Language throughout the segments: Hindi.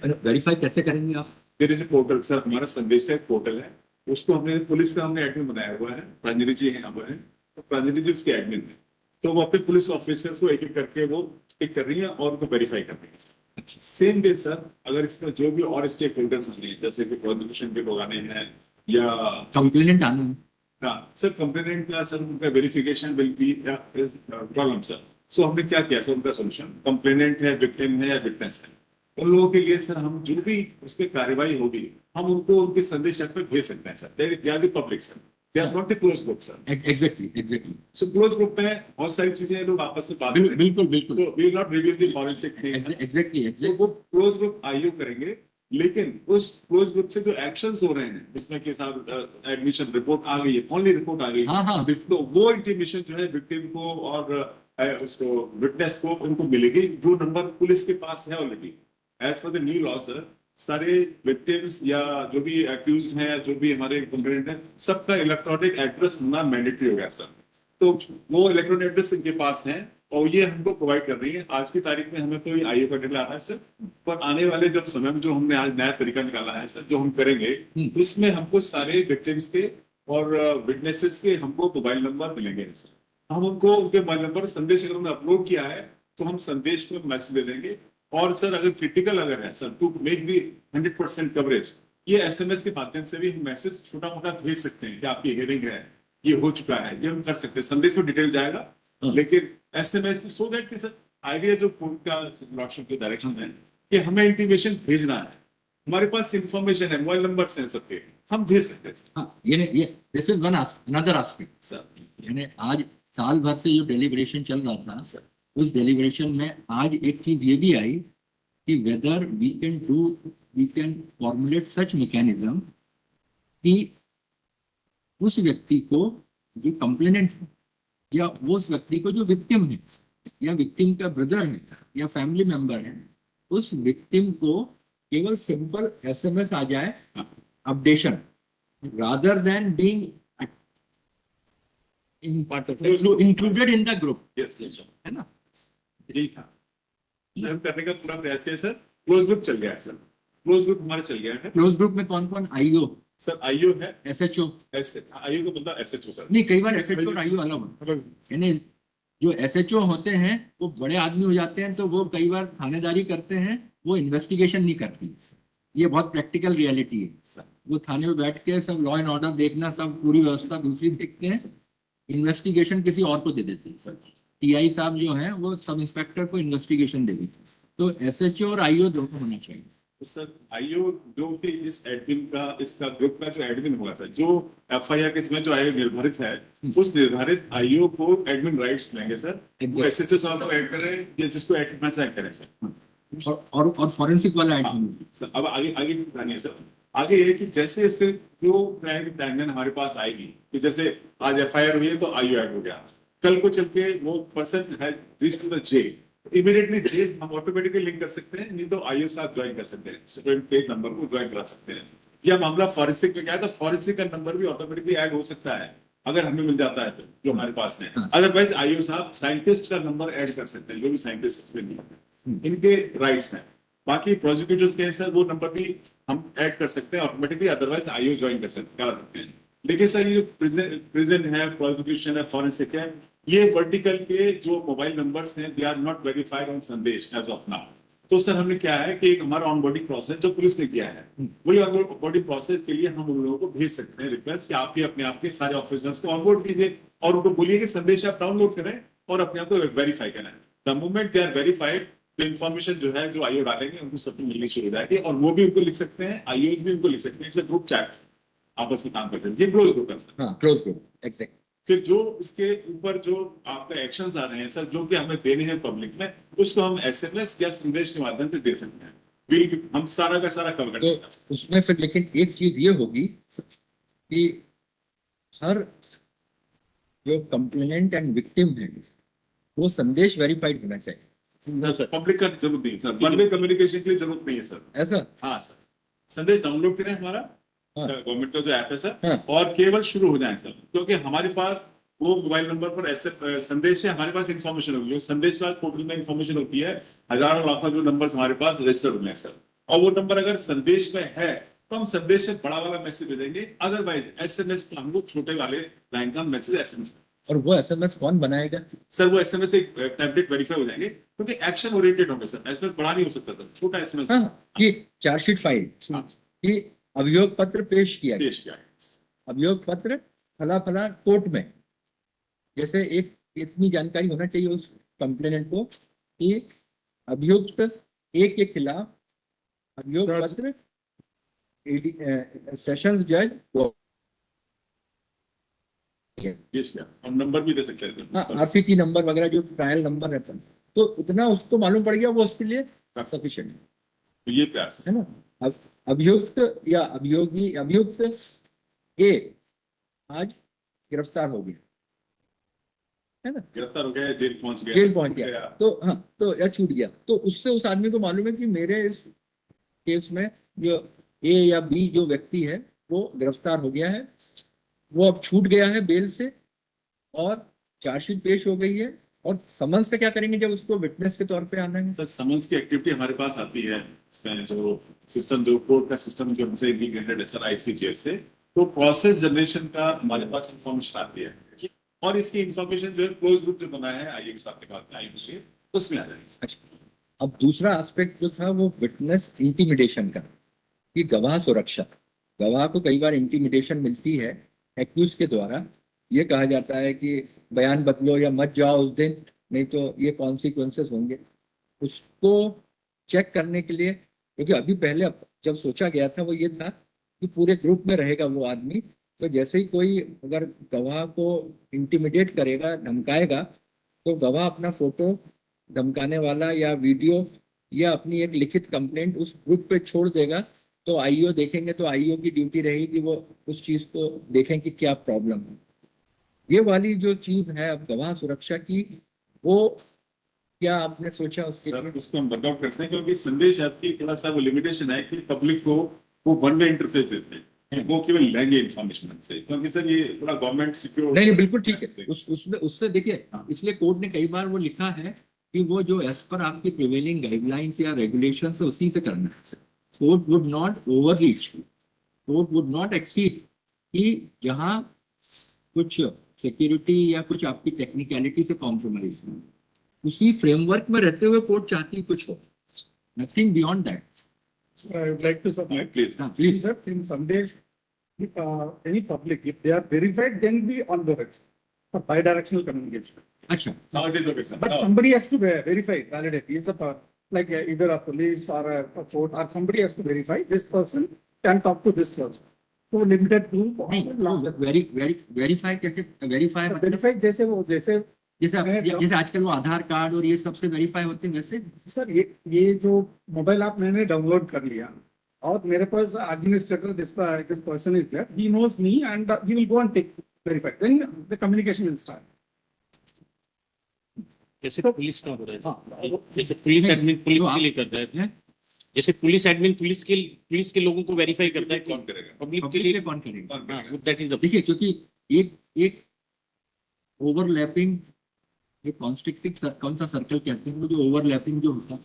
वेरीफाई कैसे करेंगे आप? There is a portal sir, हमारा संदेश का एक पोर्टल है, उसको हमने पुलिस का हमने एडमिन बनाया हुआ है, प्रांजलि जी हैं हमारे, तो प्रांजलि जी उसके एडमिन है। तो वो अपने पुलिस ऑफिसर्स को एक एक करके वो टिक कर रही है और उनको वेरीफाई कर रही है। सेम डे सर, अगर इसमें जो भी और स्टेक होल्डर्स आने हैं, जैसे कि प्रोसिक्यूशन के लोग आने हैं या कंप्लेनेंट आना है। हाँ सर, कंप्लेनेंट का सर उनका verification will be problem sir. So हमने क्या किया सर, उनका सोल्यूशन, कंप्लेनेंट है, विक्टिम है या विटनेस है, उन लोगों के लिए सर हम जो भी उसकी कार्रवाई होगी हम उनको उनके संदेश पे भेज सकते हैं sir. They are the public sir, they are not the close group sir. Exactly exactly. So close group में बहुत सारी चीजें लोग आपस में बात करें, बिल्कुल बिल्कुल। तो we will not reveal the forensic thing. Exactly तो एग्जैक्टली। वो क्लोज ग्रुप आईओ करेंगे, लेकिन उस क्लोज ग्रुप से जो एक्शंस हो रहे हैं जिसमें कि साहब एडमिशन रिपोर्ट आ गई है, ओनली रिपोर्ट आ गई है, हाँ हाँ बिल्कुल। तो वो इंटीमेशन जो है विक्टिम को और उसको विटनेस को उनको मिलेगी, जो नंबर पुलिस के पास है already. As per the new law sir, सारे विक्टिम्स या जो भी एक्यूज हैं, जो भी हमारे कंप्लेंट हैं, सबका इलेक्ट्रॉनिक एड्रेस होना मैंडेटरी हो गया सर। तो वो इलेक्ट्रॉनिक एड्रेस इनके पास है और ये हमको प्रोवाइड कर रही है। आज की तारीख में हमें तो आईओ का डेटा आ रहा है सर, पर आने वाले जब समय में जो हमने आज नया तरीका निकाला है सर, जो हम करेंगे उसमें हमको सारे विक्टिम्स के और विटनेसेस के हमको मोबाइल नंबर मिलेंगे सर। हम उनको उनके मोबाइल नंबर संदेश अगर उन्होंने अपलोड किया है तो हम संदेश में मैसेज दे देंगे। और सर अगर क्रिटिकल अगर है sir, to make the 100% coverage, ये एसएमएस के माध्यम से भी हम मैसेज छोटा मोटा भेज सकते हैं कि आपकी हियरिंग है, ये हो चुका है, ये हम कर सकते हैं। संदेश में डिटेल जाएगा, लेकिन एसएमएस सो दैट कि सर आइडिया जो कोर्ट का लॉर्डशिप के डायरेक्शन है कि हमें इंटीमेशन भेजना है, हमारे पास इंफॉर्मेशन है, मोबाइल नंबर हैं सबके, हम भेज सकते हैं। हाँ ये this is one another aspect sir. यानी आज साल भर से जो डेलिब्रेशन चल रहा था सर, उस डेलिब्रेशन में आज एक चीज ये भी आई कि whether we can formulate such mechanism कि उस व्यक्ति को जो कंप्लेनेंट है या वो उस व्यक्ति को जो विक्टिम है या विक्टिम का ब्रदर है या फैमिली मेंबर है, उस विक्टिम को केवल सिंपल एसएमएस आ जाए updation, rather than being included in the group। Yes है ना? यही था हम करने का पूरा प्रयास किया सर। क्लोज ग्रुप चल गया है सर, क्लोज ग्रुप हमारा चल गया है। क्लोज ग्रुप में कौन कौन? आईओ सर, आईओ है, एसएचओ। आईओ का मतलब एसएचओ सर। नहीं, कई बार एसएचओ और आईओ अलग है। यानी जो एसएचओ होते हैं वो बड़े आदमी हो जाते हैं, तो वो कई बार थानेदारी करते हैं, वो इन्वेस्टिगेशन नहीं करती। ये बहुत प्रैक्टिकल रियलिटी है। वो थाने में बैठ के सब लॉ एंड ऑर्डर देखना, सब पूरी व्यवस्था दूसरी देखते हैं, इन्वेस्टिगेशन किसी और को दे देते हैं। टीआई साहब जो हैं वो सब इंस्पेक्टर को इन्वेस्टिगेशन दे देते हैं। तो एसएचओ और आईओ दोनों होना चाहिए। तो सर आईओ जो कि इस एडमिन का, इसका ग्रुप का जो एडमिन हुआ था, जो एफआईआर के इसमें जो आईओ निर्धारित है, उस निर्धारित आईओ को एडमिन राइट्स लेंगे सर। वो एसएचओ साहब को ऐड करें या जिसको ऐड करना चाहे करें सर। और फॉरेंसिक वाला ऐड सर अब आगे आगे जानिए सर। आगे ये कि जैसे जैसे जो क्राइम टाइमलाइन हमारे पास आएगी कि जैसे आज एफआईआर हुई है तो आईओ ऐड हो गया, कल को चल के वो person has reached to the jail, immediately jail हम ऑटोमेटिकली लिंक कर सकते हैं, नहीं तो आईओ साथ ज्वाइन कर सकते हैं, स्टूडेंट पेज नंबर को ज्वाइन करा सकते हैं। या मामला फॉरेंसिक में क्या है तो फॉरेंसिक का नंबर भी ऑटोमेटिकली ऐड हो सकता है अगर हमें मिल जाता है तो, जो हमारे पास है। अदरवाइज आईओ साहब साइंटिस्ट का नंबर ऐड कर सकते हैं, जो भी साइंटिस्ट इनके राइट्स हैं। बाकी प्रोसिक्यूटर्स के सर वो नंबर भी हम ऐड कर सकते हैं ऑटोमेटिकली, अदरवाइज आईओ ज्वाइन कर सकते हैं। लेकिन सर ये जो प्रिजन है, प्रोसिक्यूशन है, फॉरेंसिक है, ये वर्टिकल के जो मोबाइल नंबर्स हैं they are not verified on Sandes as of now. तो सर हमने क्या है कि एक हमारा ऑनबोर्डिंग प्रोसेस जो पुलिस ने किया है, वही ऑनबोर्डिंग प्रोसेस के लिए हम उन लोगों को भेज सकते हैं रिक्वेस्ट कि आप ही अपने आप के सारे ऑफिसर्स को ऑनबोर्ड कीजिए और उनको बोलिए कि संदेश आप डाउनलोड करें और अपने आप को वेरीफाई करें। The moment they are verified, तो इन्फॉर्मेशन जो है जो आईओ डालेंगे उनको सबको मिलनी शुरू हो जाएगी और वो भी उनको लिख सकते हैं, आईओ भी उनको लिख सकते हैं। इट्स अ ग्रुप चैट, आपस में काम कर सकते हैं। ये क्लोज ग्रुप है सर। हाँ, क्लोज ग्रुप एग्जैक्ट। फिर जो इसके ऊपर जो आपके एक्शंस आ रहे हैं सर, जो कि हमें देने हैं पब्लिक में, उसको हम एसएमएस या संदेश के माध्यम से दे सकते हैं। हम सारा का सारा कवर करते हैं उसमें। फिर लेकिन एक चीज ये होगी कि हर जो कंप्लेनेंट एंड विक्टिम है वो संदेश वेरीफाइड होना चाहिए। पब्लिक का जरूरत नहीं है सर, वन वे कम्युनिकेशन के लिए जरूरत नहीं है सर। ऐसा? हाँ सर, संदेश डाउनलोड करें हमारा गवर्नमेंट का जो ऐप है सर, और केवल शुरू हो जाए सर, क्योंकि हमारे पास वो मोबाइल नंबर पर ऐसे संदेश है, हमारे पास इंफॉर्मेशन होगी, संदेश पोर्टल में इंफॉर्मेशन होती है, हजारों लाखों जो नंबर हमारे पास रजिस्टर्ड हुए हैं सर। और वो नंबर अगर संदेश में है तो हम संदेश से बड़ा वाला मैसेज भेजेंगे, अदरवाइज एसएमएस पे हम लोग छोटे वाले लाइन का मैसेज एसएमएस। और वो एसएमएस कौन बनाएगा? सर वो एसएमएस एक टेम्पलेट वेरीफाई हो जाएंगे क्योंकि एक्शन ओरिएंटेड होंगे सर, एसएमएस बड़ा नहीं हो सकता सर, छोटा एसएमएस। हाँ, ये चार्जशीट फाइल कि अभियोग पत्र पेश किया गया, पेश किया है। अभियोग पत्र फला फला कोर्ट में, जैसे एक इतनी जानकारी होना चाहिए उस कंप्लेनेंट को कि अभियुक्त ए के खिलाफ अभियोग पत्र सेशंस जज पेश किया, हम नंबर भी दे सकते हैं। हाँ, आरसीटी नंबर वगैरह जो ट्रायल नंबर रहता है, तो उतना उसको मालूम पड़ गया, वो उसके लिए सफिशिएंट है। तो ये प्रयास है ना। अब अभियुक्त या अभियोगी अभियुक्त ए आज गिरफ्तार हो गया, है ना, गिरफ्तार हो गया, जेल पहुंच गया, जेल पहुंच गया, तो हाँ, तो या छूट गया, तो उससे उस आदमी को मालूम है कि मेरे इस केस में जो ए या बी जो व्यक्ति है वो गिरफ्तार हो गया है, वो अब छूट गया है बेल से, और चार्जशीट पेश हो गई है, और समन्स का क्या करेंगे जब उसको विटनेस के तौर पे आना है? सर समन्स की एक्टिविटी हमारे पास आती है, इसमें जो सिस्टम, जो कोर्ट का सिस्टम जो हमसे इंटीग्रेटेड है सर आईसीजेएस से, तो प्रोसेस जनरेशन का हमारे पास इंफॉर्मेशन आती है, और इसकी इंफॉर्मेशन जो है क्लोज ग्रुप जो बना है आईए के साथ निकालते हैं, आईए उसमें आ जाएगी। अच्छा, अब दूसरा एस्पेक्ट जो था वो विटनेस इंटिमिडेशन का, कि गवाह सुरक्षा, गवाह को कई बार इंटिमिडेशन मिलती है एक्यूज के द्वारा, ये कहा जाता है कि बयान बदलो या मत जाओ उस दिन, नहीं तो ये कॉन्सिक्वेंसेस होंगे। उसको चेक करने के लिए, क्योंकि अभी पहले जब सोचा गया था वो ये था कि पूरे ग्रुप में रहेगा वो आदमी, तो जैसे ही कोई अगर गवाह को इंटिमिडेट करेगा, धमकाएगा, तो गवाह अपना फोटो, धमकाने वाला या वीडियो या अपनी एक लिखित कंप्लेंट उस ग्रुप पे छोड़ देगा, तो आईओ देखेंगे, तो आईओ की ड्यूटी रहेगी कि वो उस चीज को देखें कि क्या प्रॉब्लम है। ये वाली जो चीज है अब गवाह सुरक्षा की, वो क्या आपने सोचा उसके लिए? उसको हम वर्कआउट करते हैं, क्योंकि संदेश आपकी थोड़ा सा वो लिमिटेशन है कि पब्लिक को वो वन वे इंटरफेस देते हैं, वो केवल लेंगे इन्फॉर्मेशन से, क्योंकि सर ये थोड़ा गवर्नमेंट सिक्योर नहीं, बिल्कुल ठीक है, उसमें उससे देखिए, इसलिए कोर्ट ने कई बार वो लिखा है कि वो जो एज पर आपकी प्रिवेलिंग गाइडलाइंस या रेगुलेशन है उसी से करना है। Court would not overreach, court would not exceed, कि जहां कुछ सिक्योरिटी या कुछ आपकी टेक्निकलिटी से कॉम्प्रोमाइज है, उसी फ्रेमवर्क में रहते हुए कोर्ट चाहती कुछ हो, nothing beyond that. I would like to submit. Please. हाँ please. Sir, in Sandesh, if any public, if they are verified, then be on the record for bidirectional communication. अच्छा, Now it is okay, sir. But Now- somebody has to verify, validate. It's a like either a police or a court or somebody has to verify this person can talk to this person. So limited group. नहीं, वेरीफाई कैसे? वेरीफाई मतलब Verify जैसे वो जैसे जैसे आजकल वो आधार कार्ड और ये सबसे वेरीफाई होते हैं वैसे। सर ये जो मोबाइल ऐप मैंने डाउनलोड कर लिया और मेरे पास administrator this person is there, he knows me and he will go and take verify, then the communication will start. जैसे तो- पुलिस का हो रहा है, हाँ, जैसे पुलिस नहीं, एडमिन पुलिस तो के आप- लिए कर रहा है, हैं? जैसे पुलिस एडमिन पुलिस के लोगों को वेरीफाई करता है, कौन करेगा? पब्लिक के पब्लिक लिए में कौन करेगा? कौन करेगा? दैट इज देखिए, क्योंकि एक ओवरलैपिंग, ये कॉन्स्ट्रिक्टिव कौन सा सर्कल कहते हैं, वो जो ओवरलैपिंग जो होता है,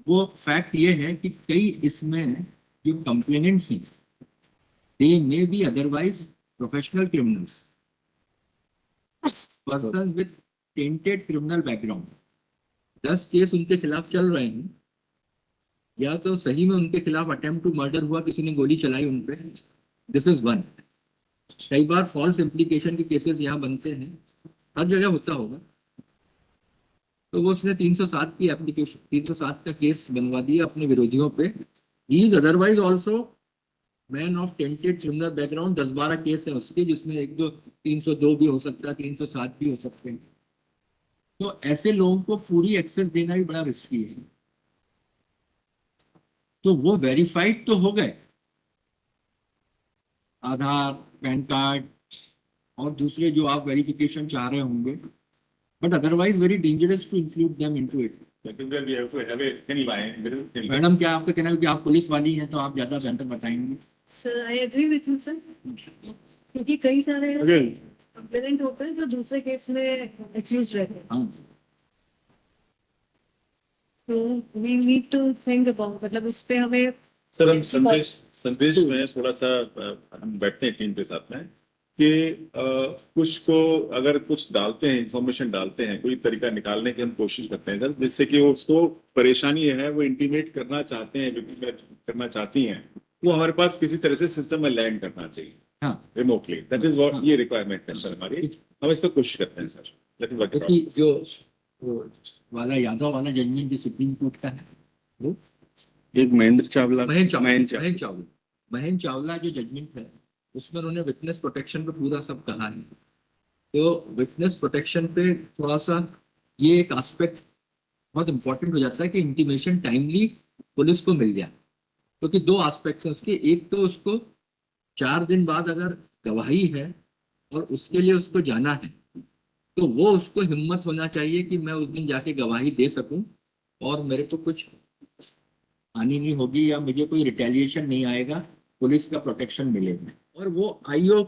वो फैक्ट ये है कि कई इसमें जो कंप्लेनेंट्स हैं, they may be otherwise professional criminals, persons with tainted criminal background. 10 case उनके खिलाफ चल रहे हैं, या तो सही में उनके खिलाफ अटेम्प्ट टू मर्डर हुआ, किसी ने गोली चलाई उन पे, दिस इज वन। कई बार फॉल्स इम्प्लीकेशन के केसेस यहाँ बनते हैं, हर जगह होता होगा, तो वो उसने 307 की एप्लीकेशन, 307 का केस बनवा दिया अपने विरोधियों पे। He is otherwise also man of tainted criminal background, 10-12 case है उसके, जिसमें एक दो 302 भी हो सकता है, 307 भी हो सकते हैं। तो ऐसे लोगों को पूरी एक्सेस देना भी बड़ा रिस्की है। तो वो वेरीफाइड तो हो गए, आधार, पैन कार्ड और दूसरे जो आप वेरिफिकेशन चाह रहे होंगे, but otherwise very dangerous to include them into it. Secondly, we have to have a thin line, middle thin line. Madam, क्या आपका कहना है कि आप पुलिस वाली हैं तो आप ज्यादा बेहतर बताएंगे? Sir I agree with you sir, क्योंकि कई सारे Again. कंप्लेनेंट होते हैं जो दूसरे केस में एक्यूज रहते हैं। हाँ, So we need to think about, मतलब इस पे हमें सर हम संदेश में थोड़ा सा हम बैठते हैं टीम के साथ में कि कुछ को अगर कुछ डालते हैं, इंफॉर्मेशन डालते हैं, कोई तरीका निकालने की हम कोशिश करते हैं सर, जिससे कि उसको परेशानी है, वो इंटीमेट करना चाहते हैं, करना चाहती हैं, वो हमारे पास किसी तरह से सिस्टम में लैंड करना चाहिए हाँ रिमोटली। दैट इज व्हाट ये रिक्वायरमेंट है सर हमारी, हम इसको कोशिश करते हैं sir. Let me work it क्योंकि आउट। जो वो वाला यादव वाला जजमेंट जो सुप्रीम कोर्ट का है वो एक महेंद्र चावला महेंद्र चावला जो जजमेंट है उसमें उन्होंने विटनेस प्रोटेक्शन पे पूरा सब कहा है। तो विटनेस प्रोटेक्शन पे थोड़ा सा ये एक एस्पेक्ट बहुत इंपॉर्टेंट हो जाता है कि इंटीमेशन टाइमली पुलिस को मिल जाए, क्योंकि दो एस्पेक्ट्स हैं उसके। एक तो उसको 4 दिन बाद अगर गवाही है और उसके लिए उसको जाना है तो वो उसको हिम्मत होना चाहिए कि मैं उस दिन जाके गवाही दे सकूं और मेरे को कुछ हानि नहीं होगी या मुझे कोई रिटेलिएशन नहीं आएगा, पुलिस का प्रोटेक्शन मिलेगा और वो आईओ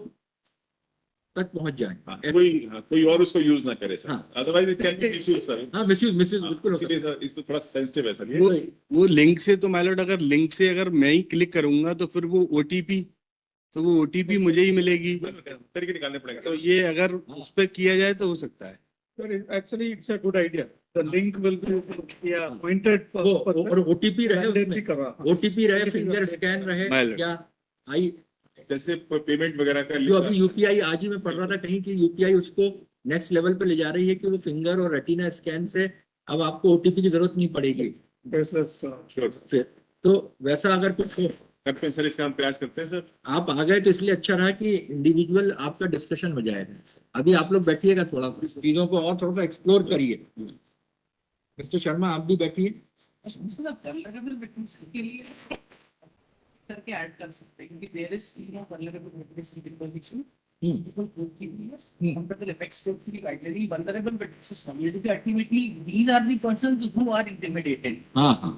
तक पहुंच जाए। हाँ, कोई और उसको यूज ना करे सर, हाँ। Otherwise it can be issues sir. हाँ मिसयूज बिल्कुल हो सकता इसीलिए सर इसमें थोड़ा सेंसिटिव है सर है। ये। वो लिंक से तो माइलॉर्ड अगर लिंक से अगर मैं ही क्लिक करूंगा तो फिर वो ओटीपी मुझे ही मिलेगी। तरीके निकालने पड़ेगा तो ये अगर उस पर किया जाए तो हो सकता है। Sir, actually, it's a good idea. The link will be, yeah, pointed for. वो और ओटीपी रहे mandatory उसमें, कर रहा। ओटीपी रहे, फिंगर स्कैन रहे Pilot। या आई जैसे पेमेंट वगैरह का जो अभी यूपीआई आज ही मैं पढ़ रहा था कहीं कि यूपीआई उसको नेक्स्ट लेवल पे ले जा रही है कि वो फिंगर और रेटिना स्कैन से अब आपको ओटीपी की जरूरत नहीं पड़ेगी। Yes, yes, sir. Sure sir फिर तो वैसा अगर कुछ हो, करते हैं सर, इसका हम प्रयास करते हैं सर। आप आ गए तो इसलिए अच्छा रहा कि इंडिविजुअल आपका डिस्कशन हो जाएगा। अभी आप लोग बैठिएगा, थोड़ा इस चीजों को और थोड़ा सा एक्सप्लोर करिए। मिस्टर शर्मा आप भी बैठिए। vulnerable witnesses के लिए करके ऐड कर सकते हैं, क्योंकि there is vulnerable witness deposition. People who keep this, under the apex code की guideline, vulnerable witnesses community के ultimately these are the persons who are intimidated. हाँ हाँ,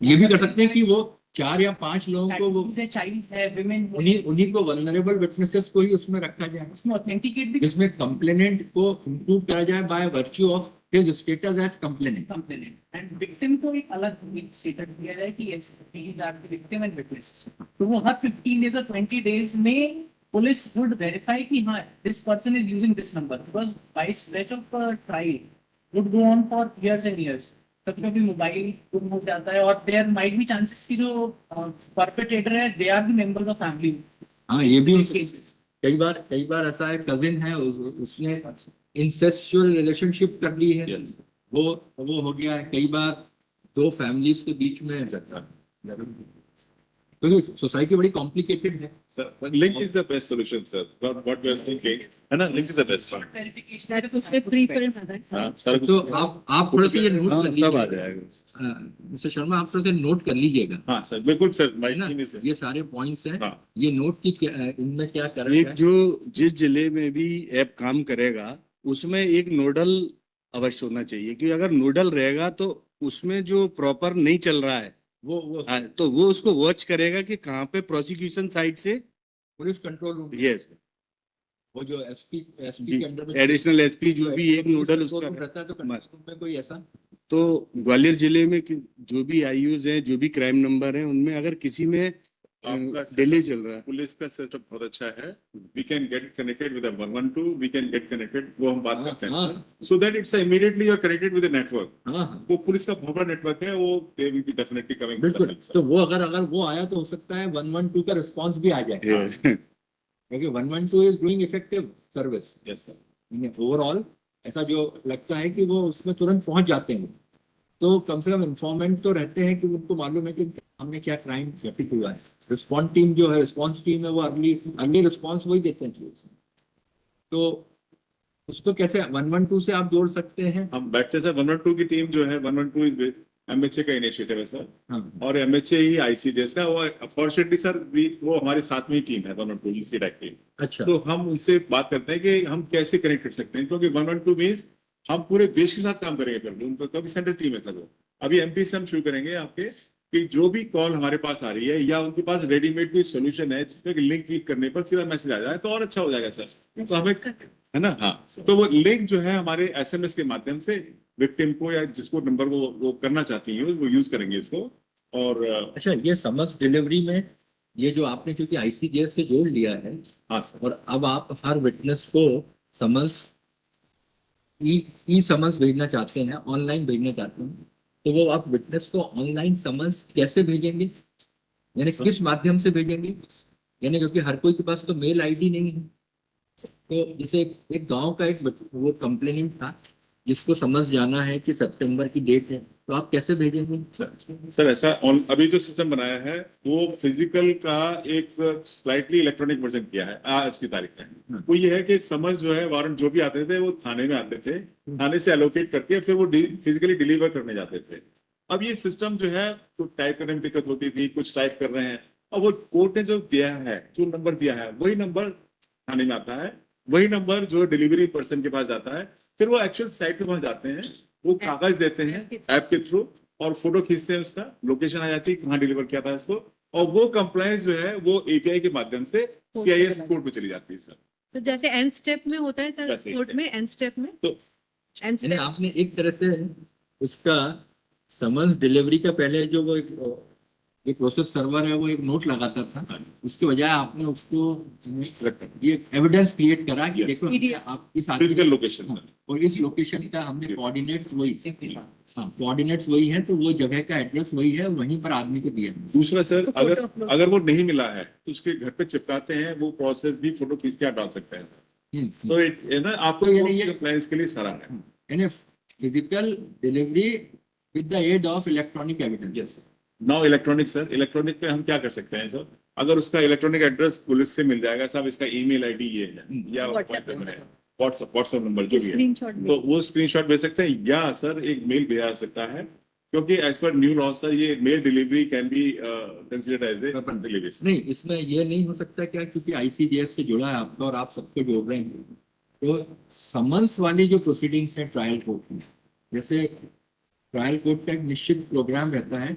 ये भी कर सकते हैं कि वो 4 या 5 लोगों को वो That is a child है, women उन्हीं को वल्नरेबल विटनेसेस को ही उसमें रखा जाए, उसमें authenticate भी जिसमें कंप्लेनेंट को इंक्लूड करा जाए by virtue of his status as complainant. complainant and victim को एक अलग स्टेटस दिया जाए कि yes, these are the victim and witnesses. तो वो हर 15 days or 20 days में पुलिस would verify कि हाँ this person is using this number, because by stretch of trial would go on for years and years. कभी कभी मोबाइल गुम हो जाता है और there might be chances कि जो perpetrator है they are the members of family. हाँ ये भी cases. कई बार ऐसा है, कजिन है उसने इंसेस्चुअल रिलेशनशिप कर ली है, वो हो गया है। कई बार 2 फैमिलीज के बीच में, क्योंकि सोसाइटी बड़ी कॉम्प्लिकेटेड है। Sir link is the best solution sir, what we are thinking है ना, link is the best one. Verification है, उस पे प्रीफरेंस आता है। हाँ सर, तो आप थोड़ा सा ये नोट हाँ, कर सब आ लीजिएगा जाएगा। मिस्टर शर्मा, आप थोड़ा सा नोट कर लीजिएगा, हाँ सर बिल्कुल सर, है माय ना। टीम इज ये सारे पॉइंट्स हैं, हाँ। ये नोट की इनमें क्या कर एक जो जिस जिले में भी ऐप काम करेगा उसमें एक नोडल अवश्य होना चाहिए, क्योंकि अगर नोडल रहेगा तो उसमें जो प्रॉपर नहीं चल रहा है वो तो वो उसको वॉच करेगा कि कहाँ पे प्रोसिक्यूशन साइड से। पुलिस कंट्रोल रूम, यस, वो जो एसपी जी, के अंडर में एडिशनल एसपी जो भी एक नोडल उसका रहता है, तो कंट्रोल रूम में कोई ऐसा तो ग्वालियर जिले में जो भी आईयूज हैं, जो भी क्राइम नंबर हैं, उनमें अगर किसी में आपका डिले चल रहा है पुलिस का सेटअप बहुत अच्छा है। We can get connected with 112, we can get connected, वो हम बात हाँ, करते हैं हाँ। So that it's immediately you are connected with the network. हाँ हाँ वो पुलिस का बहुत बड़ा नेटवर्क है, वो they will be definitely coming. बिल्कुल। तो वो अगर वो आया तो हो सकता है 112 का रिस्पांस भी आ जाए, Yes. क्योंकि 112 is doing effective service yes sir, overall. ऐसा जो लगता है कि वो उसमें तुरंत पहुंच जाते हैं, तो कम से कम इन्फॉर्मेंट तो रहते हैं कि उनको मालूम है कि हमने क्या क्राइम हुआ है। रिस्पॉन्स टीम जो है, रिस्पॉन्स टीम है, वो अर्ली रिस्पॉन्स वही देते हैं। तो उसको कैसे 112 से आप जोड़ सकते हैं? हम बैठते सर 112 की टीम जो है, 112 इज एमएचए का इनिशिएटिव है सर, हाँ और एमएचए ही आईसीजेएस का, वो अनफॉर्चुनेटली सर वो हमारे साथ में ही टीम है 112 की स्टेट एक्टिव। अच्छा, तो हम उनसे बात करते हैं कि हम कैसे कनेक्ट कर सकते हैं, क्योंकि 112 मींस हम पूरे देश के साथ काम करेंगे फिर उनको, क्योंकि सेंट्रल टीम है सर वो। अभी एमपी से हम शुरू करेंगे आपके कि जो भी कॉल हमारे पास आ रही है या उनके पास रेडीमेड कोई सोल्यूशन है जिसमें लिंक क्लिक करने पर सीधा मैसेज आ जाए तो और अच्छा हो जाएगा सर। तो हमें है ना, हाँ, तो वो लिंक जो है हमारे एसएमएस के माध्यम से विक्टिम को या जिसको नंबर वो करना चाहती है वो यूज करेंगे इसको। और अच्छा, ये समन्स डिलीवरी में ये जो आपने क्योंकि आईसीजेएस से जोड़ लिया है, हाँ सर, और अब आप हर विटनेस को समन्स ई समन्स भेजना चाहते हैं, ऑनलाइन भेजना चाहते हैं, तो वो आप विटनेस को ऑनलाइन समन्स कैसे भेजेंगे, यानी किस माध्यम से भेजेंगे? यानी क्योंकि हर कोई के पास तो मेल आईडी नहीं है। तो जैसे एक गांव का एक वो कंप्लेनेंट था जिसको समझ जाना है कि सितंबर की डेट है, तो आप कैसे भेजेंगे? सर ऐसा अभी जो सिस्टम बनाया है वो फिजिकल का एक स्लाइटली इलेक्ट्रॉनिक वर्जन किया है आज की तारीख में। वो ये है कि समझ जो है वारंट जो भी आते थे वो थाने में आते थे, थाने से एलोकेट करके फिर वो फिजिकली डिलीवर करने जाते थे। अब ये सिस्टम जो है कुछ टाइप करने में दिक्कत होती थी, कुछ टाइप कर रहे हैं, अब वो कोर्ट ने जो दिया है, जो नंबर दिया है वही नंबर थाने में आता है, वही नंबर जो डिलीवरी पर्सन के पास जाता है, फिर वो एक्चुअल साइट पे वहां जाते हैं, वो कागज देते हैं ऐप के थ्रू और फोटो खींचते हैं, उसका लोकेशन आ जाती है कहाँ डिलीवर किया था इसको, और वो कंप्लायंस जो है वो एपीआई के माध्यम से सीआईएस कोड पे चली जाती है सर। तो जैसे एंड स्टेप में होता है सर, वैसे ही कोर्ट में एंड स्टेप में, तो एंड यानी स्टेप आपने एक तरह से उसका समन्स डिलीवरी का पहले जो वो एक प्रोसेस सर्वर है वो एक नोट लगाता था, उसके बजाय आपने उसको ये एविडेंस क्रिएट करा कि Yes. देखो आप इस आदमी- फिजिकल लोकेशन हाँ, और इस लोकेशन का हमने कोऑर्डिनेट्स वही, हाँ कोऑर्डिनेट्स वही है, तो वो जगह का एड्रेस वही है, वहीं पर आदमी को दिया है। दूसरा सर उसको अगर photo upload अगर वो नहीं मिला है तो उसके घर पे चिपकाते हैं, वो प्रोसेस भी फोटो खींच के आप डाल सकते हैं। हम्म, तो ये ना आपको तो यानी ये- कंप्लायंस के लिए सारा है। यानी physical delivery with the aid of electronic evidence. Yes, now electronic sir, electronic पे हम क्या कर सकते हैं सर, अगर उसका इलेक्ट्रॉनिक एड्रेस पुलिस से मिल जाएगा साहब, इसका ईमेल आईडी ये है या WhatsApp व्हाट्सएप नंबर जो भी है, स्क्रीनशॉट तो वो स्क्रीनशॉट भेज सकते हैं, या सर एक मेल भेजा सकता है, क्योंकि as per new law sir ये mail delivery can be considered as a delivery. नहीं, इसमें ये नहीं हो सकता क्या, क्योंकि आईसीजेएस से जुड़ा है आपका और आप सबको जोड़ रहे हैं, तो समन्स वाली जो प्रोसीडिंग्स है ट्रायल कोर्ट में, जैसे ट्रायल कोर्ट का एक निश्चित प्रोग्राम रहता है,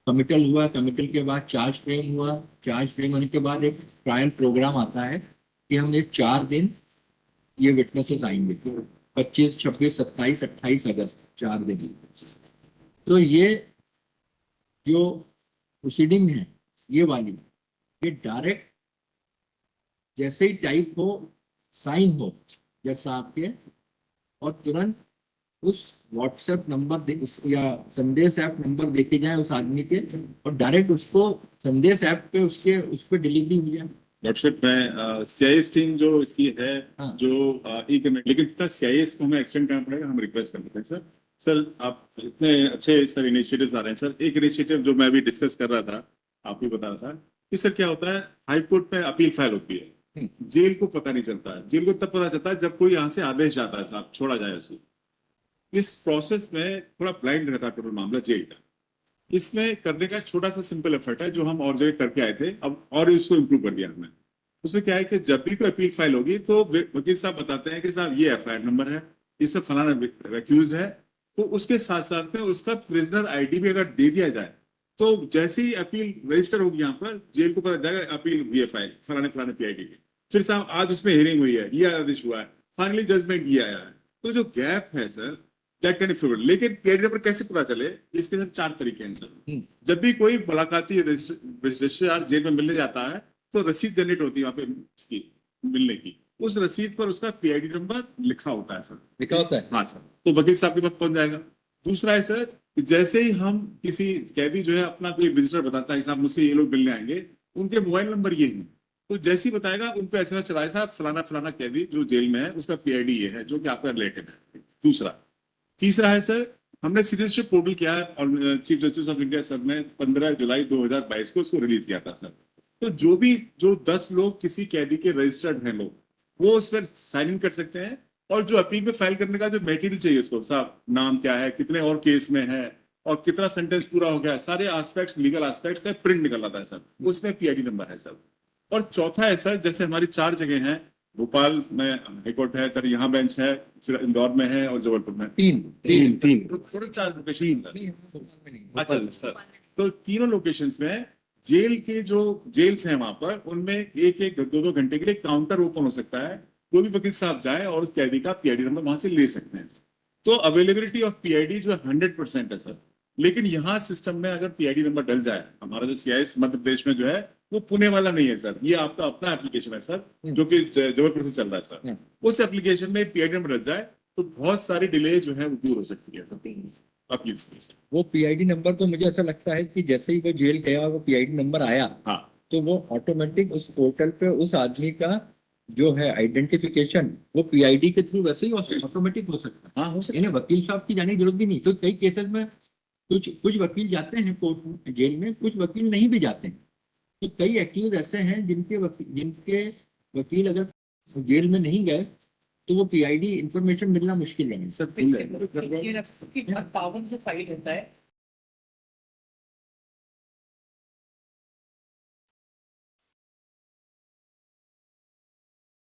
कमिटल हुआ, कमिटल के बाद चार्ज फ्रेम हुआ, चार्ज फ्रेम होने के बाद एक ट्रायल प्रोग्राम आता है कि हम ये 4 दिन ये विटनेसेस आएंगे, 25, 26, 27, 28 अगस्त, 4 दिन। तो ये जो प्रोसीडिंग है ये वाली, ये डायरेक्ट जैसे ही टाइप हो, साइन हो जैसा आपके, और तुरंत उस व्हाट्सएप नंबर या संदेश ऐप नंबर देके जाए उस आदमी के, और डायरेक्ट उसको संदेश ऐप पे उसके उस पर डिलीवरी हो जाए। व्हाट्सएप में सीआईएस टीम जो इसकी है, हाँ। जो लेकिन इतना सीआईएस को हमें एक्सटेंड करना पड़ेगा, हम रिक्वेस्ट कर लेते हैं सर। सर आप इतने अच्छे सर इनिशिएटिव आ रहे हैं सर, एक इनिशिएटिव जो मैं अभी डिस्कस कर रहा था, आप भी बता रहा था कि सर क्या होता है, हाई कोर्ट में अपील फाइल होती है, जेल को पता नहीं चलता है, जेल को तब पता चलता है जब कोई यहाँ से आदेश जाता है साहब छोड़ा जाए उसको। इस प्रोसेस में थोड़ा ब्लाइंड रहता है टोटल मामला जेल का। इसमें करने का छोटा सा सिंपल एफर्ट है जो हम और जगह करके आए थे, अब और उसको इम्प्रूव कर दिया हमने। उसमें क्या है कि जब भी कोई अपील फाइल होगी तो वकील साहब बताते हैं कि साहब ये एफआईआर नंबर है, इससे फलाना एक्यूज है, तो उसके साथ साथ में उसका प्रिजनर आईडी भी अगर दे दिया जाए तो जैसे ही अपील रजिस्टर होगी यहाँ पर, जेल को पता जाएगा अपील हुई है फाइल फलाने फलाने पीआईडी की, फिर साहब आज उसमें हियरिंग हुई है, ये आदेश हुआ है, फाइनली जजमेंट ये आया है। तो जो गैप है सर, दैट कैन बी, लेकिन पीआईडी नंबर कैसे पता चले, इसके सर 4 तरीके हैं सर। जब भी कोई मुलाकाती रजिस्ट्रार जेल में मिलने जाता है तो रसीद जनरेट होती है वहां पे उसकी मिलने की, उस रसीद पर उसका पीआईडी नंबर लिखा होता है सर, लिखा होता है। हाँ सर, तो वकील साहब के पास पहुंच जाएगा। दूसरा है सर, जैसे ही हम किसी कैदी जो है अपना कोई विजिटर बताता है साहब मुझसे ये लोग मिलने आएंगे, उनके मोबाइल नंबर ये है, तो जैसे ही बताएगा उनको एसएमएस चलाए साहब फलाना फलाना कैदी जो जेल में है उसका पीआईडी ये है जो कि आपका रिलेटिव है। दूसरा, तीसरा है सर, हमने सिटीजनशिप पोर्टल किया है और chief justice of India sir ने 15 जुलाई 2022 को उसको रिलीज किया था सर। तो जो 10 लोग किसी कैदी के रजिस्टर्ड हैं लोग, वो उस पर साइन इन कर सकते हैं, और जो अपील में फाइल करने का जो मटेरियल चाहिए उसको, साहब नाम क्या है, कितने और केस में है, और कितना सेंटेंस पूरा हो गया, सारे एस्पेक्ट्स लीगल एस्पेक्ट्स का प्रिंट निकल आता है सर, उसमें पीआईडी नंबर है सर। और चौथा है सर, जैसे हमारी 4 जगह हैं, भोपाल में हाईकोर्ट है, तर यहाँ बेंच है, फिर इंदौर में है और जबलपुर में, तीन टोटल 4 लोकेशन सर। अच्छा सर, तो तीनों लोकेशंस में जेल के जो जेल्स हैं वहां पर, उनमें 1-1, 2-2 घंटे के लिए काउंटर ओपन हो सकता है, कोई भी वकील साहब जाए और उस कैदी का पीआईडी नंबर वहां से ले सकते हैं। तो अवेलेबिलिटी ऑफ पीआईडी जो है 100% है सर। लेकिन यहाँ सिस्टम में अगर पीआईडी नंबर डल जाए, हमारा जो सीआईएस मध्य प्रदेश में जो है वो पुणे वाला नहीं है सर, ये आपका अपना एप्लीकेशन है सर, जो कि जबलपुर से चल रहा है सर। उस एप्लीकेशन में पीआईडी नंबर डल जाए तो बहुत सारी डिले जो है वो दूर हो सकती है सर। आप प्लीज सर। वो पीआईडी नंबर तो मुझे ऐसा लगता है कि जैसे ही वो जेल गया वो पीआईडी नंबर आया, हाँ तो वो ऑटोमेटिक उस पोर्टल पे उस आदमी का जो है आइडेंटिफिकेशन वो पीआईडी के थ्रू वैसे ही ऑटोमेटिक हो सकता है। हाँ हो सकता इन्हें वकील साहब की जाने की जरूरत भी नहीं। तो कई केसेस में कुछ वकील जाते हैं कोर्ट में, जेल में, कुछ वकील नहीं भी जाते हैं। तो कई एक्यूज ऐसे हैं जिनके वकील अगर जेल में नहीं गए तो वो पीआईडी इंफॉर्मेशन मिलना मुश्किल है। सर ये रख सकते हैं कि हर पावर से फाइल होता है